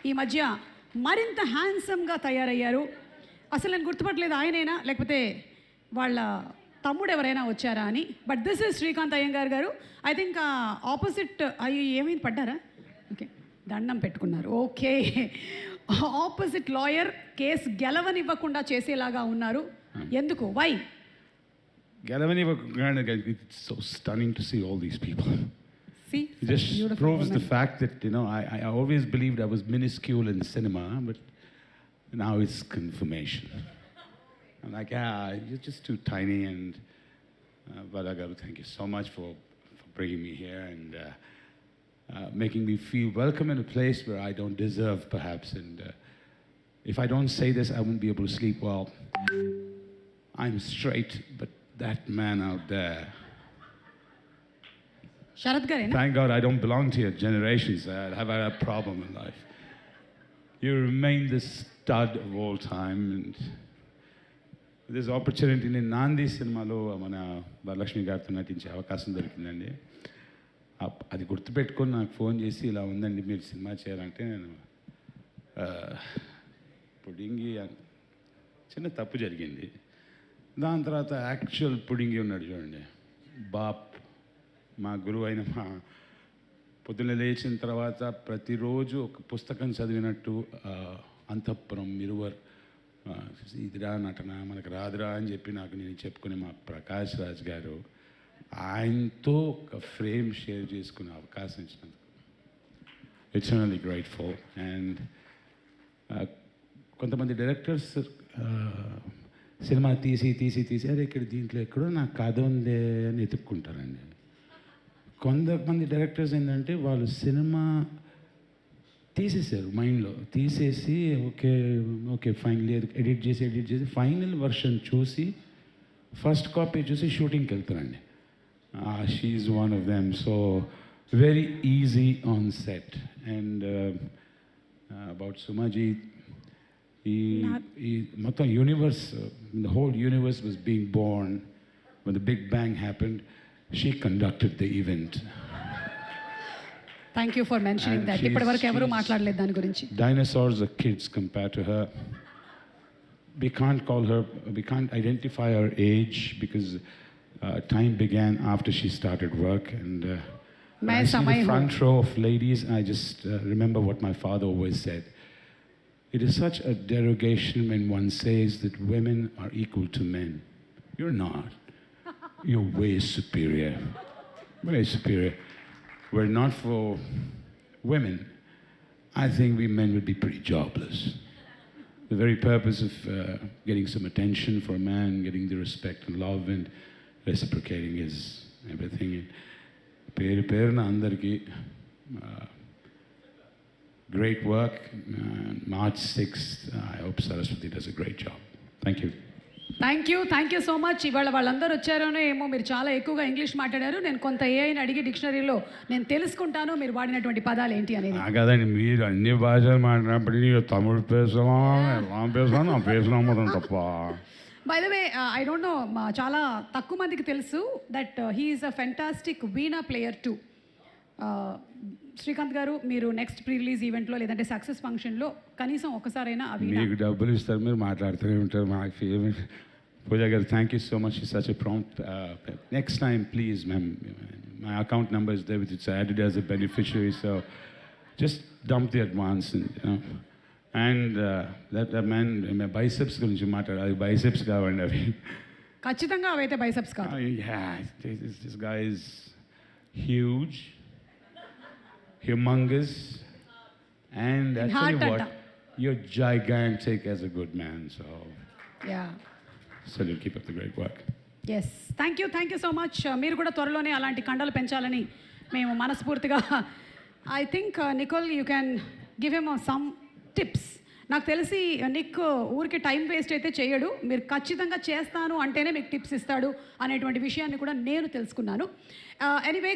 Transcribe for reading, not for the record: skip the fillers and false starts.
ఈ మధ్య మరింత హ్యాండ్సమ్గా తయారయ్యారు. అసలు నేను గుర్తుపట్టలేదు ఆయనైనా లేకపోతే వాళ్ళ తమ్ముడు ఎవరైనా వచ్చారా అని. But this is Srikanth Iyengar గారు. ఐ థింక్ ఆపోజిట్ అయ్యి ఏమైంది, పడ్డారా? ఓకే, దండం పెట్టుకున్నారు. ఓకే, ఆపోజిట్ లాయర్ కేసు గెలవనివ్వకుండా చేసేలాగా ఉన్నారు. ఎందుకు? Why? It's so stunning to see all these people. See, it just proves the fact that, you know, I always believed I was minuscule in cinema, but now it's confirmation. I'm like, you're just too tiny. And Balagaru, thank you so much for bringing me here and making me feel welcome in a place where I don't deserve, perhaps. And if I don't say this, I won't be able to sleep well. I'm straight, but that man out there. Sharath Garena? Thank God I don't belong to your generations. I have had a problem in life. You remain the stud of all time. And this opportunity in Nandi సినిమాలో మన వరలక్ష్మి గారితో నటించే అవకాశం దొరికిందండి. అది గుర్తుపెట్టుకొని నాకు phone చేసి ఇలా ఉందండి మీరు సినిమా చేయాలంటే నేను పుడింగి చిన్న తప్పు జరిగింది. దాని తర్వాత యాక్చువల్ పుడింగి ఉన్నాడు చూడండి, బాప్ మా గురువు అయిన మా పొద్దున్న లేచిన తర్వాత ప్రతిరోజు ఒక పుస్తకం చదివినట్టు అంతఃపురం మిరువర్ ఇదిరా నటన మనకు రాదురా అని చెప్పి నాకు నేను చెప్పుకునే మా ప్రకాష్ రాజ్ గారు ఆయనతో ఒక ఫ్రేమ్ షేర్ చేసుకునే అవకాశం ఇచ్చినందుకు ఎటర్నల్లీ గ్రేట్ఫుల్. అండ్ కొంతమంది డైరెక్టర్స్ సినిమా తీసి అదే ఇక్కడ దీంట్లో ఎక్కడో నాకు కథ ఉందే అని ఎత్తుక్కుంటారండి. కొంతమంది డైరెక్టర్స్ ఏంటంటే వాళ్ళు సినిమా తీసేసారు, మైండ్లో తీసేసి ఓకే ఫైనల్ ఎడిట్ చేసి ఫైనల్ వర్షన్ చూసి ఫస్ట్ కాపీ చూసి షూటింగ్కి వెళ్తారండి. She one of them. So very easy on set. And about సుమాజీ, మొత్తం universe, the whole universe was being born when the Big Bang happened. She conducted the event. Thank you for mentioning that. ఇప్పటి వరకు ఎవరు మాట్లాడలేదు దాని గురించి. Dinosaurs are kids compared to her. We can't identify her age because time began after she started work. And I see the front row of ladies, I just remember what my father always said. It is such a derogation when one says that women are equal to men. You're not. You're way superior. Way superior. Were not for women, I think we men would be pretty jobless. The very purpose of getting some attention for a man, getting the respect and love and reciprocating is everything. Perna andarki great work. March 6th, I hope Saraswati does a great job. Thank you. Thank you so much. ఇవాళ వాళ్ళందరూ వచ్చారనో ఏమో, మీరు చాలా ఎక్కువగా English మాట్లాడారు. నేను కొంత ఏఐని అడిగి డిక్షనరీలో నేను తెలుసుకుంటాను మీరు వాడినటువంటి పదాలు ఏంటి అనేది. కదండి, మీరు అన్ని భాషలు మాట్లాడినప్పుడు తమిళ పేసలాం తప్ప. By the way, I don't know, చాలా తక్కువ మందికి తెలుసు that he is a fantastic veena player to. Srikanth గారు, మీరు నెక్స్ట్ ప్రీ రిలీజ్ ఈవెంట్లో లేదంటే సక్సెస్ ఫంక్షన్లో కనీసం ఒకసారైనా మీకు డబ్బులు ఇస్తారు, మీరు మాట్లాడుతూనే ఉంటారు. మాకు ఫేవరెట్ పూజా గారు, thank you so much. It's such a prompt. Next time please ma'am, my account number is there with it's added as a beneficiary. So just dump the advance. And that man biceps గురించి మాట్లాడాలి. Biceps కావండి అవి, ఖచ్చితంగా అవైతే biceps కాదు. This guy is huge, humongous, and I tell you what, you're gigantic as a good man. So yeah, so you keep up the great work. Yes, thank you so much. మీరు కూడా త్వరలోనే అలాంటి కండలు పెంచాలని మేము మనస్ఫూర్తిగా. I think Nicole, you can give him some tips. నాకు తెలిసి నిక్ ఊరికి టైం వేస్ట్ అయితే చేయడు, మీరు ఖచ్చితంగా చేస్తాను అంటేనే మీకు టిప్స్ ఇస్తాడు అనేటువంటి విషయాన్ని కూడా నేను తెలుసుకున్నాను. ఎనీవే